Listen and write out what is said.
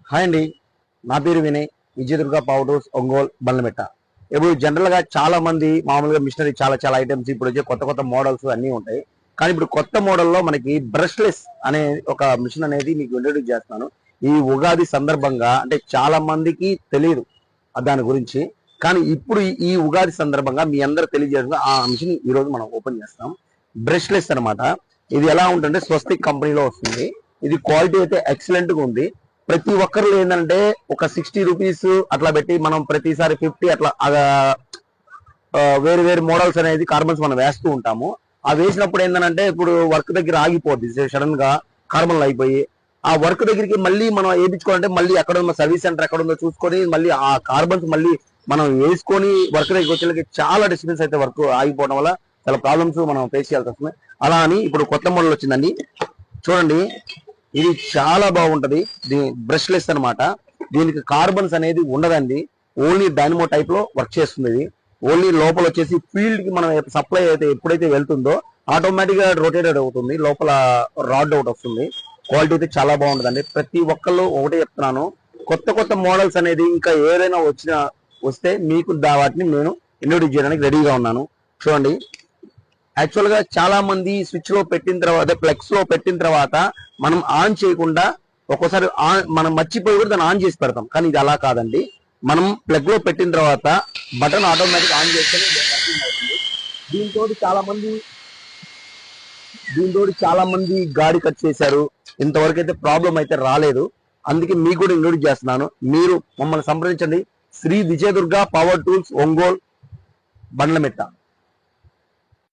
Hi అండి, నా పేరు వినయ్. Vijayadurga power tools, Ongole, Bandlametta. ఇప్పుడు జనరల్ గా చాలా మంది మామూలుగా మిషనరీ చాలా ఐటమ్స్ ఇప్పుడు వచ్చే కొత్త మోడల్స్ అన్ని ఉంటాయి. కానీ ఇప్పుడు కొత్త మోడల్లో మనకి బ్రష్లెస్ అనే ఒక మిషన్ అనేది మీకు ఇంట్రొడ్యూస్ చేస్తున్నాను. ఈ ఉగాది సందర్భంగా అంటే చాలా మందికి తెలియదు దాని గురించి. కానీ ఇప్పుడు ఈ ఉగాది సందర్భంగా మీ అందరూ తెలియజేసిన ఆ మిషన్ ఈ రోజు మనం ఓపెన్ చేస్తాం. బ్రష్లెస్ అనమాట. ఇది ఎలా ఉంటుందంటే స్వస్తిక్ కంపెనీలో వస్తుంది. ఇది క్వాలిటీ అయితే ఎక్సలెంట్ గా ఉంది. ప్రతి ఒక్కరు ఏంటంటే ఒక 60 రూపీస్ అట్లా పెట్టి మనం ప్రతిసారి 50 అట్లా వేరు మోడల్స్ అనేది కార్బన్స్ మనం వేస్తూ ఉంటాము. ఆ వేసినప్పుడు ఏంటంటే ఇప్పుడు వర్క్ దగ్గర ఆగిపోద్ది సడన్ గా కార్బన్లు అయిపోయి. ఆ వర్క్ దగ్గరికి మళ్ళీ మనం వేయించుకోవాలంటే మళ్ళీ ఎక్కడ ఉన్న సర్వీస్ సెంటర్ ఎక్కడ ఉందో చూసుకొని మళ్ళీ ఆ కార్బన్స్ మళ్ళీ మనం వేసుకొని వర్క్ దగ్గరికి వచ్చేకి చాలా డిస్టెన్స్ అయితే వర్క్ ఆగిపోవడం వల్ల చాలా ప్రాబ్లమ్స్ మనం ఫేస్ చేయాల్సి వస్తుంది. అలా అని ఇప్పుడు కొత్త మోడల్ వచ్చిందండి, చూడండి. ఇది చాలా బాగుంటది. బ్రష్లెస్ అనమాట. దీనికి కార్బన్స్ అనేది ఉండదండి. ఓన్లీ డైనమో టైప్ లో వర్క్ చేస్తుంది. ఇది ఓన్లీ లోపల వచ్చేసి ఫీల్డ్ కి మనం సప్లై అయితే ఎప్పుడైతే వెళ్తుందో ఆటోమేటిక్ గా రొటేటెడ్ అవుతుంది. లోపల రాడ్ ఒకటి వస్తుంది. క్వాలిటీ అయితే చాలా బాగుంటుందండి. ప్రతి ఒక్కళ్ళు ఒకటే చెప్తున్నాను, కొత్త మోడల్స్ అనేది ఇంకా ఏదైనా వస్తే మీకు వాటిని నేను ఇంట్రొడ్యూస్ చేయడానికి రెడీగా ఉన్నాను. చూడండి, యాక్చువల్ గా చాలా మంది స్విచ్ లో పెట్టిన తర్వాత ప్లగ్స్ లో పెట్టిన తర్వాత మనం ఆన్ చేయకుండా ఒక్కోసారి మనం మర్చిపోయి కూడా దాన్ని ఆన్ చేసి పెడతాం. కానీ ఇది అలా కాదండి. మనం ప్లగ్ లో పెట్టిన తర్వాత బటన్ ఆటోమేటిక్ ఆన్ చేస్తేనే అవుతుంది. దీంతో చాలా మంది గాడి కట్ చేశారు. ఇంతవరకు అయితే ప్రాబ్లం అయితే రాలేదు. అందుకే మీకు కూడా ఇంట్రొడ్యూస్ చేస్తున్నాను. మీరు మమ్మల్ని సంప్రదించండి. Shri Vijayadurga power tools, Ongole, బండ్లమెట్ట.